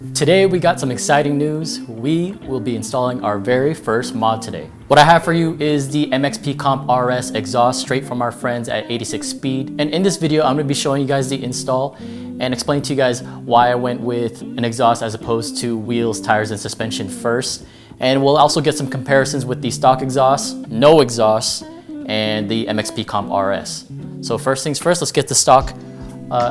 Today we got some exciting news. We will be installing our very first mod today. What I have for you is the MXP Comp RS exhaust straight from our friends at 86 Speed. And in this video, I'm gonna be showing you guys the install and explain to you guys why I went with an exhaust as opposed to wheels, tires, and suspension first. And we'll also get some comparisons with the stock exhaust, no exhaust, and the MXP Comp RS. So first things first, let's get the stock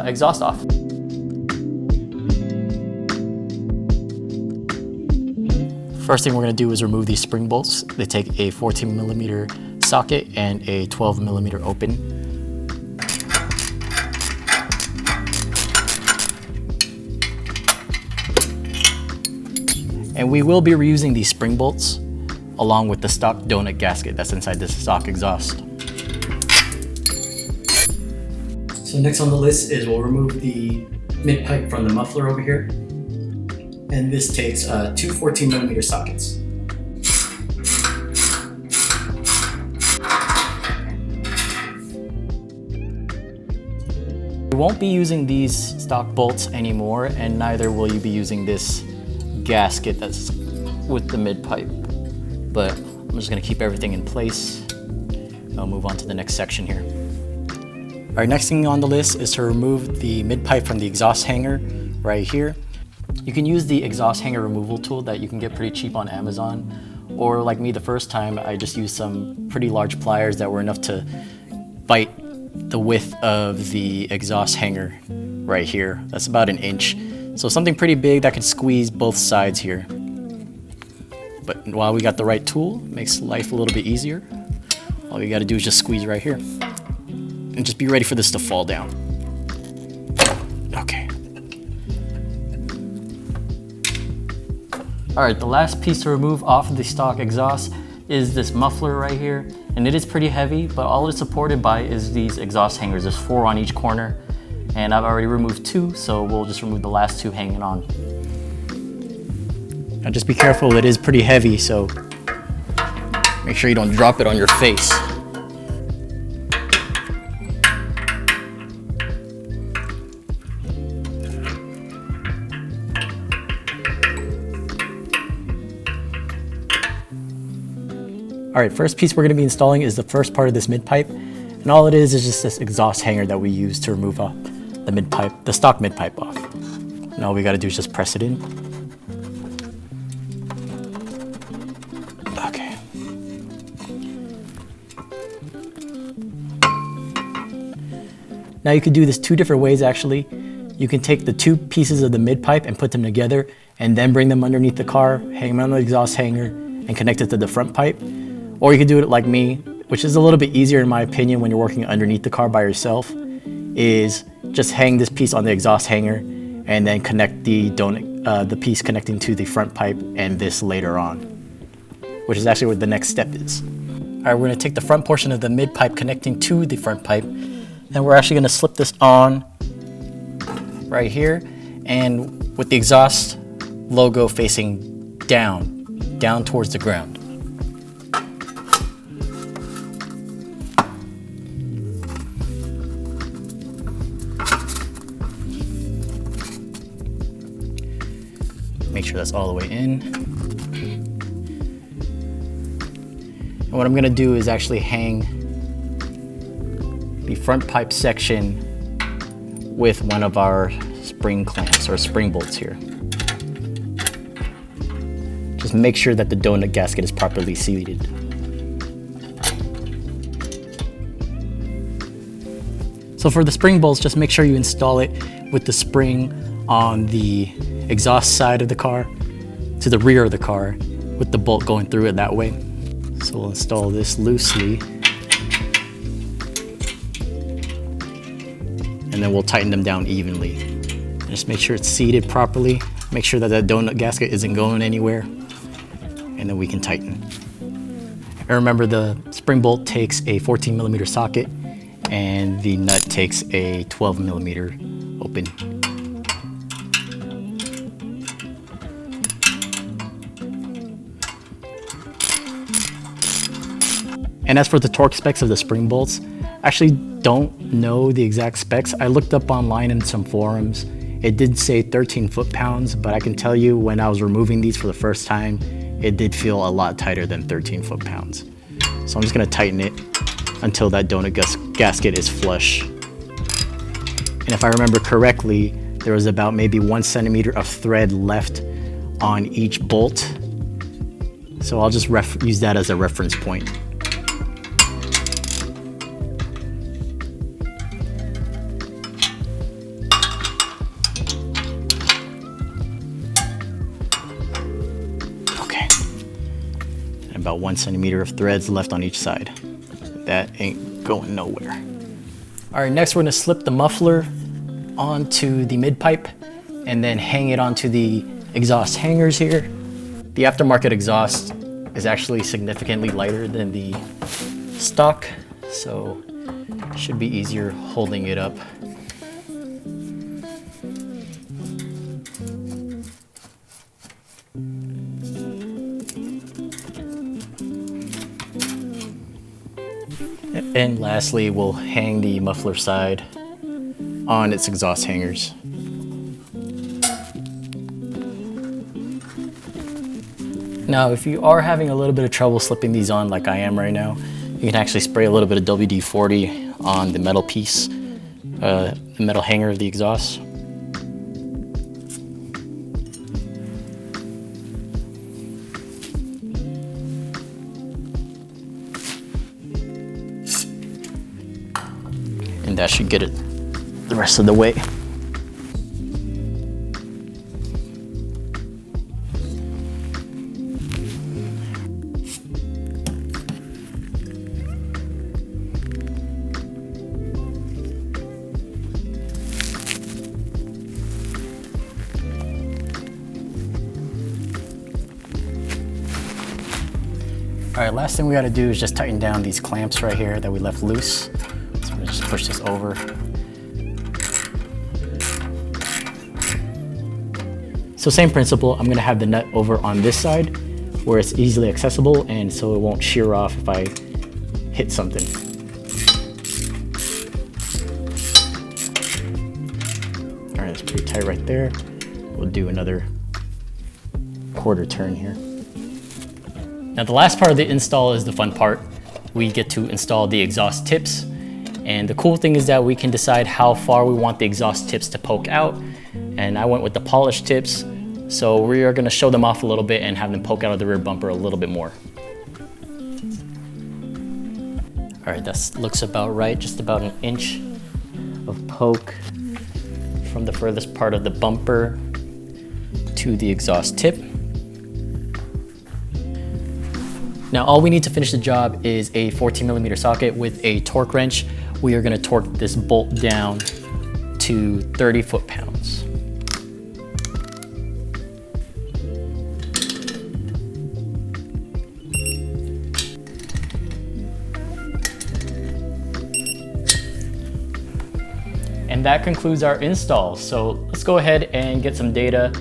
exhaust off. First thing we're going to do is remove these spring bolts. They take a 14mm socket and a 12mm open. And we will be reusing these spring bolts along with the stock donut gasket that's inside this stock exhaust. So next on the list is we'll remove the mid pipe from the muffler over here. And this takes two 14mm sockets. You won't be using these stock bolts anymore, and neither will you be using this gasket that's with the mid pipe. But I'm just gonna keep everything in place. I'll move on to the next section here. All right, next thing on the list is to remove the mid pipe from the exhaust hanger right here. You can use the exhaust hanger removal tool that you can get pretty cheap on Amazon, or like me the first time, I just used some pretty large pliers that were enough to bite the width of the exhaust hanger right here. That's about an inch. So something pretty big that could squeeze both sides here. But while we got the right tool, it makes life a little bit easier. All you gotta do is just squeeze right here. And just be ready for this to fall down. Okay. All right, the last piece to remove off of the stock exhaust is this muffler right here. And it is pretty heavy, but all it's supported by is these exhaust hangers. There's 4 on each corner. And I've already removed 2, so we'll just remove the last 2 hanging on. Now just be careful, it is pretty heavy, so make sure you don't drop it on your face. All right, first piece we're gonna be installing is the first part of this mid pipe. And all it is just this exhaust hanger that we use to remove the mid pipe, the stock mid pipe off. And all we gotta do is just press it in. Okay. Now you could do this 2 different ways actually. You can take the 2 pieces of the mid pipe and put them together and then bring them underneath the car, hang them on the exhaust hanger, and connect it to the front pipe. Or you can do it like me, which is a little bit easier in my opinion when you're working underneath the car by yourself, is just hang this piece on the exhaust hanger and then connect the piece connecting to the front pipe and this later on, which is actually what the next step is. All right, we're gonna take the front portion of the mid pipe connecting to the front pipe, and we're actually gonna slip this on right here, and with the exhaust logo facing down towards the ground. Make sure that's all the way in. And what I'm gonna do is actually hang the front pipe section with one of our spring clamps or spring bolts here. Just make sure that the donut gasket is properly seated. So for the spring bolts, just make sure you install it with the spring on the exhaust side of the car to the rear of the car with the bolt going through it that way. So we'll install this loosely and then we'll tighten them down evenly. And just make sure it's seated properly. Make sure that that donut gasket isn't going anywhere, and then we can tighten. And remember, the spring bolt takes a 14mm socket and the nut takes a 12mm open. And as for the torque specs of the spring bolts, I actually don't know the exact specs. I looked up online in some forums It did say 13 foot-pounds, but I can tell you when I was removing these for the first time, it did feel a lot tighter than 13 foot-pounds. So I'm just gonna tighten it until that donut gasket is flush. And if I remember correctly, there was about maybe 1 centimeter of thread left on each bolt. So I'll just use that as a reference point. About 1 centimeter of threads left on each side. That ain't going nowhere. All right, next we're gonna slip the muffler onto the mid pipe and then hang it onto the exhaust hangers here. The aftermarket exhaust is actually significantly lighter than the stock, so it should be easier holding it up. And lastly, we'll hang the muffler side on its exhaust hangers. Now, if you are having a little bit of trouble slipping these on like I am right now, you can actually spray a little bit of WD-40 on the metal piece, the metal hanger of the exhaust. And that should get it the rest of the way. All right, last thing we gotta do is just tighten down these clamps right here that we left loose. So we'll just push this over. So same principle, I'm gonna have the nut over on this side where it's easily accessible and so it won't shear off if I hit something. All right, it's pretty tight right there. We'll do another quarter turn here. Now the last part of the install is the fun part. We get to install the exhaust tips. And the cool thing is that we can decide how far we want the exhaust tips to poke out. And I went with the polished tips. So we are gonna show them off a little bit and have them poke out of the rear bumper a little bit more. All right, that looks about right. Just about an inch of poke from the furthest part of the bumper to the exhaust tip. Now all we need to finish the job is a 14mm socket with a torque wrench. We are gonna torque this bolt down to 30 foot-pounds. And that concludes our install. So let's go ahead and get some data,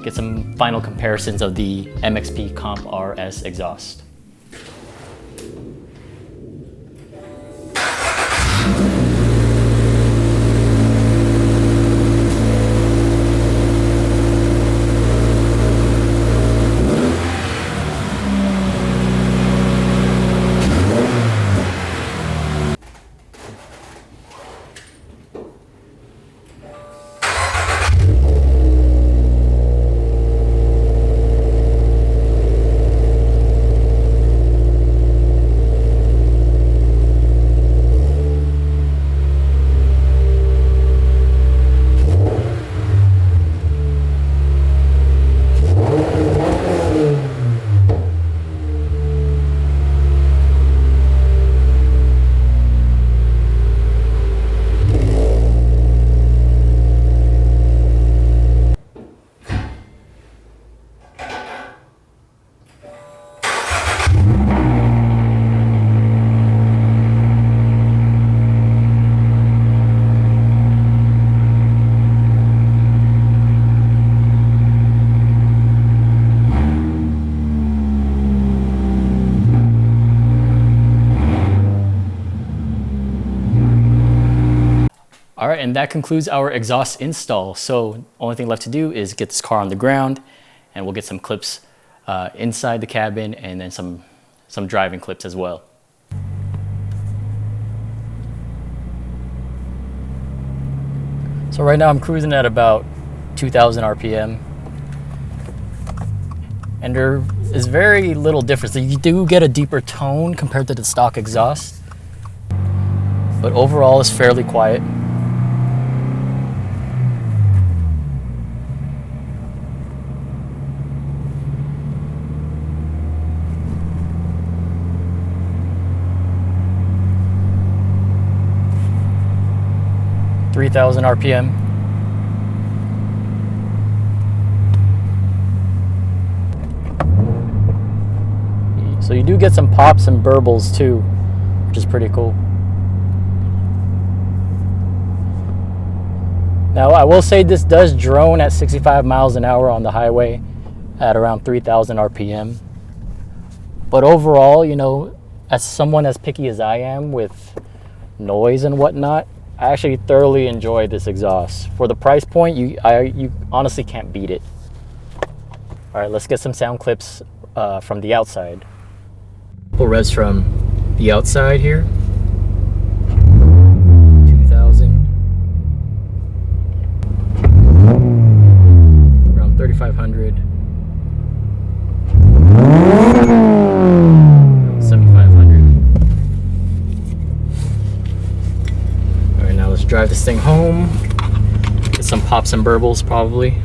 get some final comparisons of the MXP Comp RS exhaust. and that concludes our exhaust install. So only thing left to do is get this car on the ground, and we'll get some clips inside the cabin, and then some driving clips as well. So right now I'm cruising at about 2,000 RPM. And there is very little difference. You do get a deeper tone compared to the stock exhaust, but overall it's fairly quiet. (3,000 RPM). So you do get some pops and burbles too, which is pretty cool. Now I will say this does drone at 65 miles an hour on the highway at around 3,000 RPM. But overall, you know, as someone as picky as I am with noise and whatnot, I actually thoroughly enjoy this exhaust. For the price point, you honestly can't beat it. All right, let's get some sound clips from the outside. Couple revs from the outside here. 2,000. Around 3,500. 7,500. All right, now let's drive this thing home. Get some pops and burbles probably.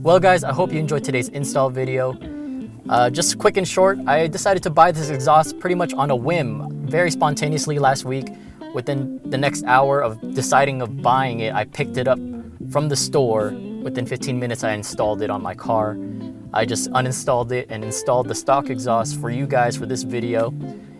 Well guys, I hope you enjoyed today's install video. Just quick and short, I decided to buy this exhaust pretty much on a whim, very spontaneously last week. Within the next hour of deciding of buying it, I picked it up from the store. Within 15 minutes, I installed it on my car. I just uninstalled it and installed the stock exhaust for you guys for this video.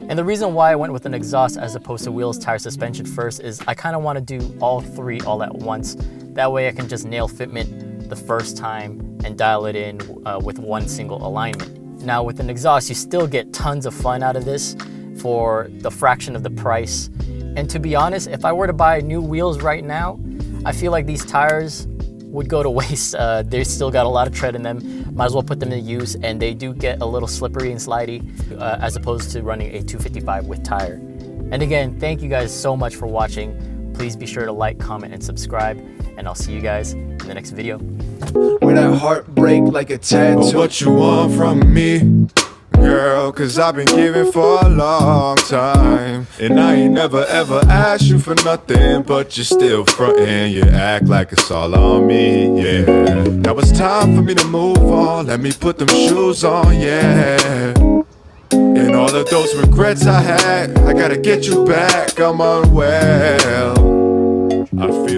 And the reason why I went with an exhaust as opposed to wheels, tire, suspension first is I kind of want to do all three all at once. That way I can just nail fitment the first time and dial it in with one single alignment. Now with an exhaust, you still get tons of fun out of this for the fraction of the price. And to be honest, if I were to buy new wheels right now, I feel like these tires would go to waste. They still got a lot of tread in them. Might as well put them to use, and they do get a little slippery and slidey as opposed to running a 255 with tire. And again, thank you guys so much for watching. Please be sure to like, comment, and subscribe, and I'll see you guys in the next video. With that heartbreak like a tattoo. Oh, what you want from me, girl? Cause I've been giving for a long time, and I ain't never ever asked you for nothing, but you're still frontin'. You act like it's all on me, yeah. Now it's time for me to move on. Let me put them shoes on, yeah. And all of those regrets I had, I gotta get you back. I'm unwell. I feel